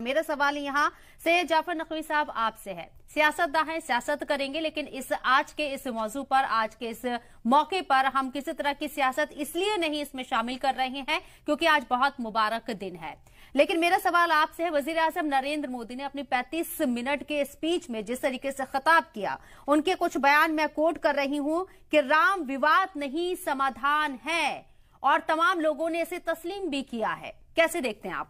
मेरा सवाल यहाँ सैयद जाफर नकवी साहब आपसे है। सियासतदान है, सियासत करेंगे, लेकिन आज के इस मौजू पर, आज के इस मौके पर हम किसी तरह की सियासत इसलिए नहीं इसमें शामिल कर रहे हैं क्योंकि आज बहुत मुबारक दिन है। लेकिन मेरा सवाल आपसे है, वजीर आजम नरेंद्र मोदी ने अपनी 35 मिनट के स्पीच में जिस तरीके से खिताब किया, उनके कुछ बयान मैं कोट कर रही हूं कि राम विवाद नहीं समाधान है, और तमाम लोगों ने इसे तस्लीम भी किया है। कैसे देखते हैं आप?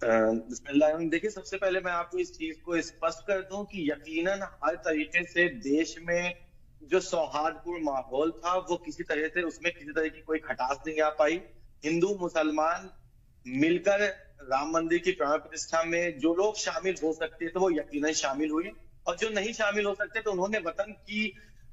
देखिए, सबसे पहले मैं आपको इस चीज को स्पष्ट कर दूं कि यकीनन हर तरीके से देश में जो सौहार्दपूर्ण माहौल था वो किसी तरह से, उसमें किसी तरह की कोई खटास नहीं आ पाई। हिंदू मुसलमान मिलकर राम मंदिर की प्राण प्रतिष्ठा में जो लोग शामिल हो सकते थे वो यकीनन शामिल हुए, और जो नहीं शामिल हो सकते तो उन्होंने वतन की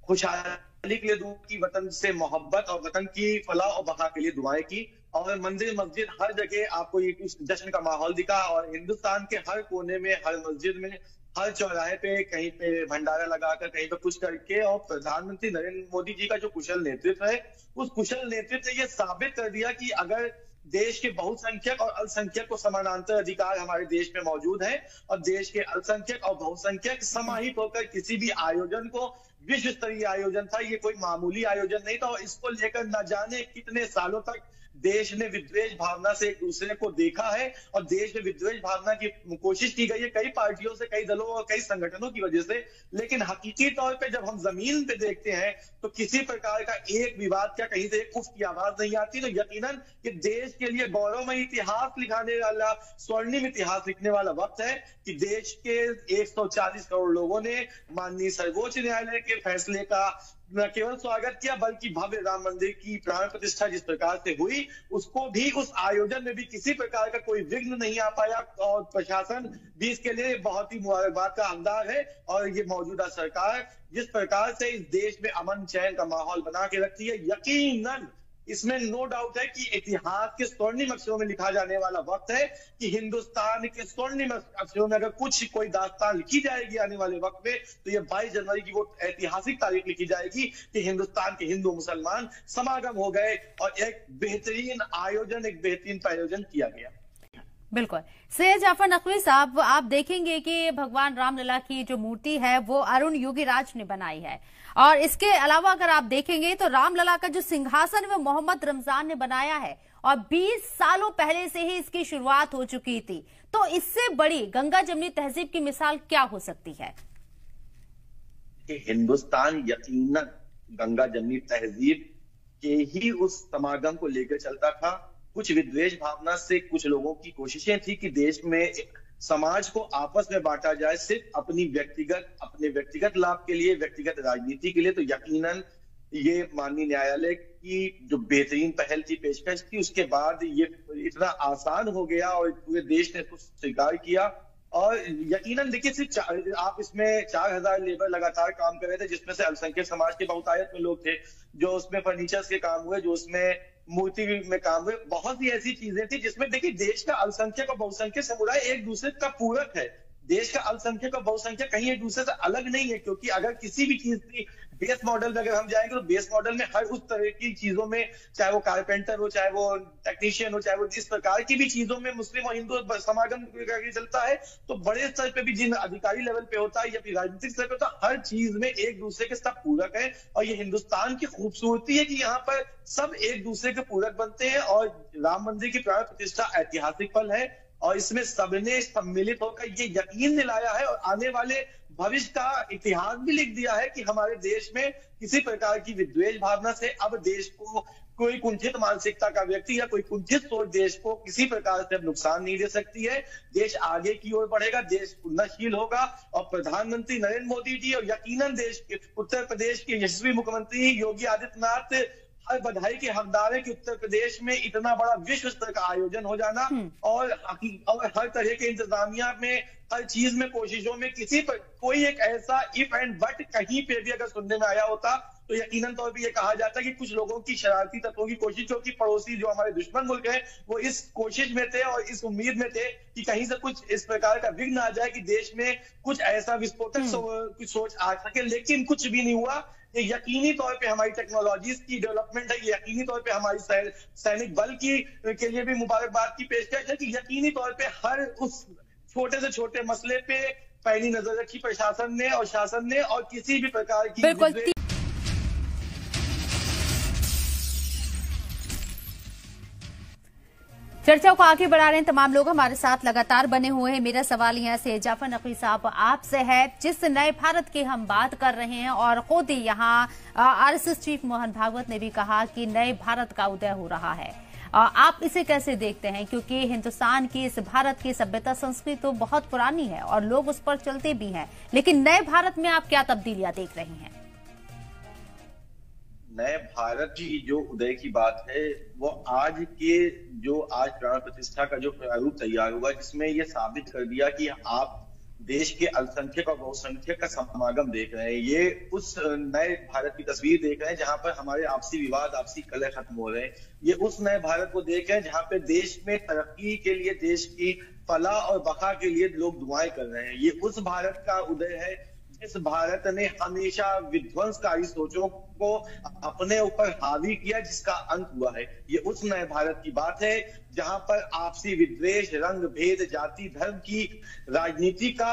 खुशहाली के लिए दुआ की, वतन से मोहब्बत और वतन की फलाह और बका के लिए दुआएं की। और मंदिर मस्जिद हर जगह आपको ये जश्न का माहौल दिखा, और हिंदुस्तान के हर कोने में, हर मस्जिद में, हर चौराहे पे, कहीं पे भंडारा लगाकर, कहीं पे कुछ करके, और प्रधानमंत्री नरेंद्र मोदी जी का जो कुशल नेतृत्व है, उस कुशल नेतृत्व ने यह साबित कर दिया कि अगर देश के बहुसंख्यक और अल्पसंख्यक को समानांतर अधिकार हमारे देश में मौजूद है, और देश के अल्पसंख्यक और बहुसंख्यक समाहित होकर किसी भी आयोजन को, विश्व स्तरीय आयोजन था, ये कोई मामूली आयोजन नहीं था। और इसको लेकर न जाने कितने सालों तक देश ने विद्वेष भावना से एक दूसरे को देखा है, और देश में विद्वेष भावना की कोशिश की गई है कई पार्टियों से, कई दलों और कई संगठनों की वजह से। लेकिन हकीकी तौर पे जब हम जमीन पे देखते हैं तो किसी प्रकार का एक विवाद, क्या कहीं से एक उफ की आवाज नहीं आती। तो यकीनन कि देश के लिए गौरवमय इतिहास लिखाने वाला, स्वर्णिम इतिहास लिखने वाला वक्त है कि देश के 140 करोड़ लोगों ने माननीय सर्वोच्च न्यायालय के फैसले का न केवल स्वागत किया, बल्कि भव्य राम मंदिर की प्राण प्रतिष्ठा जिस प्रकार से हुई, उसको भी, उस आयोजन में भी किसी प्रकार का कोई विघ्न नहीं आ पाया, और प्रशासन भी इसके लिए बहुत ही मुबारकबाद का हकदार है। और ये मौजूदा सरकार जिस प्रकार से इस देश में अमन चैन का माहौल बना के रखती है, यकीनन इसमें नो डाउट है कि इतिहास के स्वर्णिम अक्षरों में लिखा जाने वाला वक्त है कि हिंदुस्तान के स्वर्णिम अक्षरों में अगर कुछ कोई दास्तान लिखी जाएगी आने वाले वक्त में, तो ये 22 जनवरी की वो ऐतिहासिक तारीख लिखी जाएगी कि हिंदुस्तान के हिंदू मुसलमान समागम हो गए और एक बेहतरीन आयोजन, एक बेहतरीन आयोजन किया गया। बिल्कुल। सैयद जाफर नकवी साहब, आप देखेंगे कि भगवान रामलला की जो मूर्ति है वो अरुण योगीराज ने बनाई है, और इसके अलावा अगर आप देखेंगे तो रामलला का जो सिंहासन वो मोहम्मद रमजान ने बनाया है, और 20 सालों पहले से ही इसकी शुरुआत हो चुकी थी। तो इससे बड़ी गंगा जमनी तहजीब की मिसाल क्या हो सकती है? कि हिंदुस्तान यकीनन गंगा जमनी तहजीब के ही उस समागम को लेकर चलता था। कुछ विद्वेष भावना से कुछ लोगों की कोशिशें थी कि देश में समाज को आपस में बांटा जाए, सिर्फ अपने व्यक्तिगत लाभ के लिए, व्यक्तिगत राजनीति के लिए। तो यकीनन ये माननीय न्यायालय की जो बेहतरीन पहल थी, पेशकश थी, उसके बाद ये इतना आसान हो गया और पूरे देश ने इसको स्वीकार किया। और यकीनन देखिए, सिर्फ आप इसमें 4000 लेबर लगातार काम कर रहे थे, जिसमें से अल्पसंख्यक समाज के बहुतायत में लोग थे, जो उसमें फर्नीचर्स के काम हुए, जो उसमें मूर्ति में काम हुए, बहुत सी ऐसी चीजें थी जिसमें देखिए देश का अल्पसंख्यक और बहुसंख्यक समुदाय एक दूसरे का पूरक है। देश का अल्पसंख्यक और बहुसंख्यक कहीं एक दूसरे से अलग नहीं है, क्योंकि अगर किसी भी चीज की बेस मॉडल में अगर हम जाएंगे तो बेस मॉडल में हर उस तरह की चीजों में, चाहे वो कारपेंटर हो, चाहे वो टेक्नीशियन हो, चाहे वो जिस प्रकार की भी चीजों में मुस्लिम और हिंदू समागम चलता है, तो बड़े स्तर पे भी जिन अधिकारी लेवल पे होता है या फिर राजनीतिक स्तर पे होता है, हर चीज में एक दूसरे के सब पूरक है। और ये हिंदुस्तान की खूबसूरती है कि यहाँ पर सब एक दूसरे के पूरक बनते हैं। और राम मंदिर की प्राण प्रतिष्ठा ऐतिहासिक पल है, और इसमें सबने सम्मिलित होकर ये यकीन दिलाया है और आने वाले भविष्य का इतिहास भी लिख दिया है कि हमारे देश में किसी प्रकार की विद्वेष भावना से अब देश को कोई कुंठित मानसिकता का व्यक्ति या कोई कुंठित सोच देश को किसी प्रकार से अब नुकसान नहीं दे सकती है। देश आगे की ओर बढ़ेगा, देश उन्नतशील होगा, और प्रधानमंत्री नरेंद्र मोदी जी और यकीनन देश के उत्तर प्रदेश के यशस्वी मुख्यमंत्री योगी आदित्यनाथ हर बधाई के हकदार है कि उत्तर प्रदेश में इतना बड़ा विश्व स्तर का आयोजन हो जाना, और हर तरह के इंतजामिया में, हर चीज में, कोशिशों में किसी पर कोई एक ऐसा इफ एंड बट कहीं पे भी अगर सुनने में आया होता तो यकीनन तौर पे ये कहा जाता है कि कुछ लोगों की शरारती तत्वों की कोशिश, जो कि पड़ोसी जो हमारे दुश्मन मुल्क है, वो इस कोशिश में थे और इस उम्मीद में थे कि कहीं से कुछ इस प्रकार का विघ्न आ जाए कि देश में कुछ ऐसा विस्फोटक कुछ सोच आ सके। लेकिन कुछ भी नहीं हुआ। ये यकीनी तौर पे हमारी टेक्नोलॉजीज की डेवलपमेंट है, ये यकीनी तौर पे हमारी सैनिक बल के लिए भी मुबारकबाद की पेशकश है कि यकीनी तौर पे हर उस छोटे से छोटे मसले पे पैनी नजर रखी प्रशासन ने और शासन ने, और किसी भी प्रकार की बिल्कुल। चर्चा को आगे बढ़ा रहे हैं तमाम लोग हमारे साथ लगातार बने हुए हैं। मेरा सवाल यहाँ से जाफर नकवी साहब आपसे है, जिस नए भारत की हम बात कर रहे हैं और खुद ही यहाँ आरएसएस चीफ मोहन भागवत ने भी कहा कि नए भारत का उदय हो रहा है, आप इसे कैसे देखते हैं? क्योंकि हिंदुस्तान की, इस भारत की सभ्यता संस्कृति तो बहुत पुरानी है और लोग उस पर चलते भी हैं, लेकिन नए भारत में आप क्या तब्दीलियां देख रहे हैं? नए भारत की जो उदय की बात है वो आज प्राण प्रतिष्ठा का जो प्रारूप तैयार हुआ, जिसमें ये साबित कर दिया कि आप देश के अल्पसंख्यक और बहुसंख्यक का समागम देख रहे हैं। ये उस नए भारत की तस्वीर देख रहे हैं जहां पर हमारे आपसी विवाद, आपसी कलह खत्म हो रहे हैं। ये उस नए भारत को देख रहे हैं जहां पे देश में तरक्की के लिए, देश की फलाह और बका के लिए लोग दुआएं कर रहे हैं। ये उस भारत का उदय है जिस भारत ने हमेशा विध्वंसकारी सोचों को अपने ऊपर हावी किया, जिसका अंत हुआ है। ये उस नए भारत की बात है जहां पर आपसी विद्वेष, रंग भेद, जाति धर्म की राजनीति का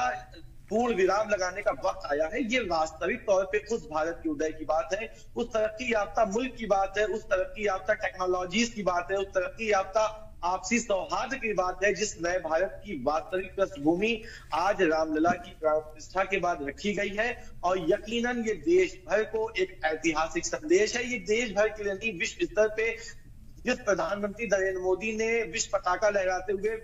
पूर्ण विराम लगाने का वक्त आया है। ये वास्तविक तौर पे उस भारत के उदय की बात है, उस तरक्की याफ्ता मुल्क की बात है, उस तरक्की याफ्ता टेक्नोलॉजीज की बात है, उस तरक्की याफ्ता आपसी सौहार्द की बात है, जिस नए भारत की वास्तविक पृष्ठभूमि आज रामलला की प्राण प्रतिष्ठा के बाद रखी गई है। और यकीनन ये देश भर को एक ऐतिहासिक संदेश है। ये देश भर के लिए नहीं, विश्व स्तर पे जिस प्रधानमंत्री नरेंद्र मोदी ने विश्व पताका लहराते हुए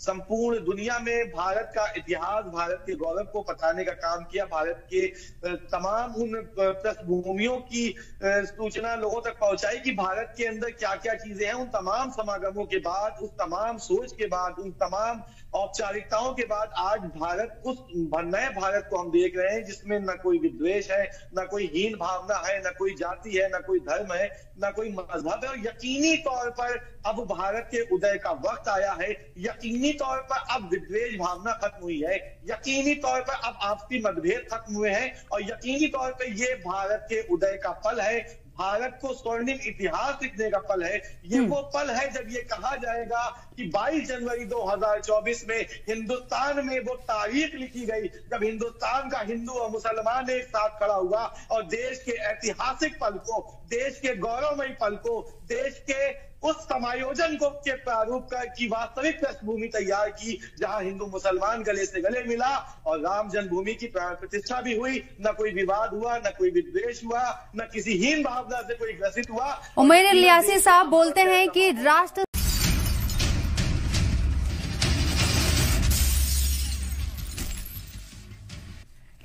संपूर्ण दुनिया में भारत का इतिहास, भारत के गौरव को बताने का काम किया, भारत के तमाम उन पृष्ठभूमियों की सूचना लोगों तक पहुंचाई कि भारत के अंदर क्या क्या चीजें हैं। उन तमाम समागमों के बाद, उस तमाम सोच के बाद, उन तमाम औपचारिकताओं के बाद आज भारत, उस नए भारत को हम देख रहे हैं जिसमें न कोई विद्वेष है, न कोई हीन भावना है, न कोई जाति है, न कोई धर्म है, न कोई मजहब है। और यकीनी तौर पर अब भारत के उदय का वक्त आया है। यकीनी तौर पर अब विद्वेष भावना खत्म हुई है, यकीनी तौर पर अब आपसी मतभेद खत्म हुए हैं, और यकीनी तौर पर ये भारत के उदय का पल है, भारत को स्वर्णिम इतिहास लिखने का पल है। ये वो पल है जब ये कहा जाएगा कि 22 जनवरी 2024 में हिंदुस्तान में वो तारीख लिखी गई जब हिंदुस्तान का हिंदू और मुसलमान एक साथ खड़ा हुआ और देश के ऐतिहासिक पल को, देश के गौरवमयी पल को, देश के उस समायोजन को के प्रारूप की वास्तविक पृष्ठभूमि तैयार की, जहां हिंदू मुसलमान गले से गले मिला और राम जन्मभूमि की प्राण प्रतिष्ठा भी हुई। न कोई विवाद हुआ, न कोई विद्वेष हुआ, न किसी हीन भावना से कोई ग्रसित हुआ। उमैर इलियासी साहब बोलते हैं कि राष्ट्र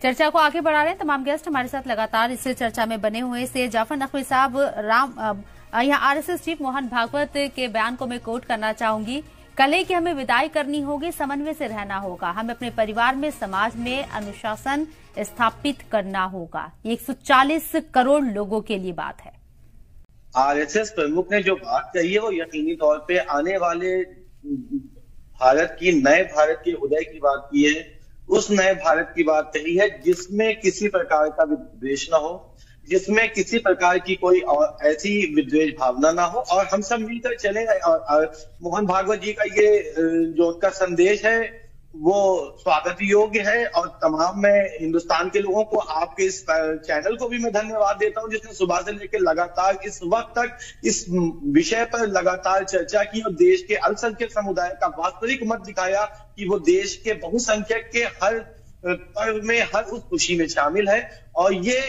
चर्चा को आगे बढ़ा रहे हैं। तमाम गेस्ट हमारे साथ लगातार इस चर्चा में बने हुए से जाफर नकवी साहब, यहाँ आरएसएस चीफ मोहन भागवत के बयान को मैं कोट करना चाहूंगी। कल की हमें विदाई करनी होगी, समन्वय से रहना होगा, हमें अपने परिवार में, समाज में अनुशासन स्थापित करना होगा। ये 140 करोड़ लोगों के लिए बात है। आरएसएस प्रमुख ने जो बात कही है वो यकीनी तौर पे आने वाले भारत की, नए भारत के उदय की बात की है। उस नए भारत की बात कही है जिसमें किसी प्रकार का विद्वेष न हो, जिसमें किसी प्रकार की कोई और ऐसी विद्वेष भावना ना हो, और हम सब मिलकर चले। और मोहन भागवत जी का ये जो उनका संदेश है वो स्वागत योग्य है। और तमाम मैं हिंदुस्तान के लोगों को, आपके इस चैनल को भी मैं धन्यवाद देता हूं जिसने सुबह से लेकर लगातार इस वक्त तक इस विषय पर लगातार चर्चा की और देश के अल्पसंख्यक समुदाय का वास्तविक मत दिखाया कि वो देश के बहुसंख्यक के हर पर्व में, हर उस खुशी में शामिल है। और ये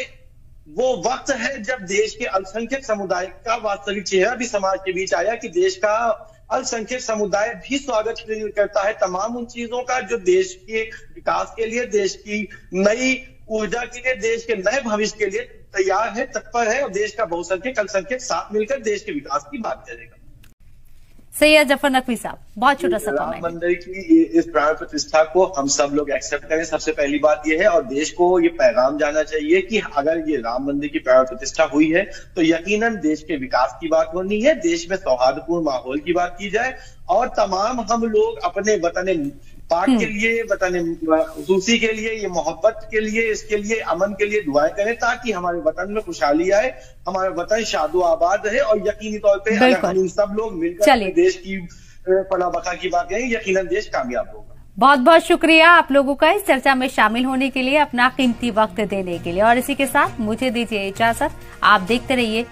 वो वक्त है जब देश के अल्पसंख्यक समुदाय का वास्तविक चेहरा भी समाज के बीच आया कि देश का अल्पसंख्यक समुदाय भी स्वागत करता है तमाम उन चीजों का जो देश के विकास के लिए, देश की नई ऊर्जा के लिए, देश के नए भविष्य के लिए तैयार है, तत्पर है। और देश का बहुसंख्यक, अल्पसंख्यक साथ मिलकर देश के विकास की बात करेगा। सैयद जाफर नकवी साहब, बहुत छोटा सा राम मंदिर की इस प्राण प्रतिष्ठा को हम सब लोग एक्सेप्ट करें, सबसे पहली बात यह है। और देश को ये पैगाम जाना चाहिए कि अगर ये राम मंदिर की प्राण प्रतिष्ठा हुई है तो यकीनन देश के विकास की बात होनी है, देश में सौहार्दपूर्ण माहौल की बात की जाए, और तमाम हम लोग अपने वतन पाक के लिए, वतन खुसूसी के लिए, ये मोहब्बत के लिए, इसके लिए, अमन के लिए दुआएं करें ताकि हमारे वतन में खुशहाली आए, हमारा वतन शादो आबाद रहे। और यकीनी तौर पे अगर हम सब लोग मिलकर देश की फलाह बका की बात करें, यकीनन देश कामयाब होगा। बहुत बहुत शुक्रिया आप लोगों का इस चर्चा में शामिल होने के लिए, अपना कीमती वक्त देने के लिए। और इसी के साथ मुझे दीजिए इजाजत। आप देखते रहिए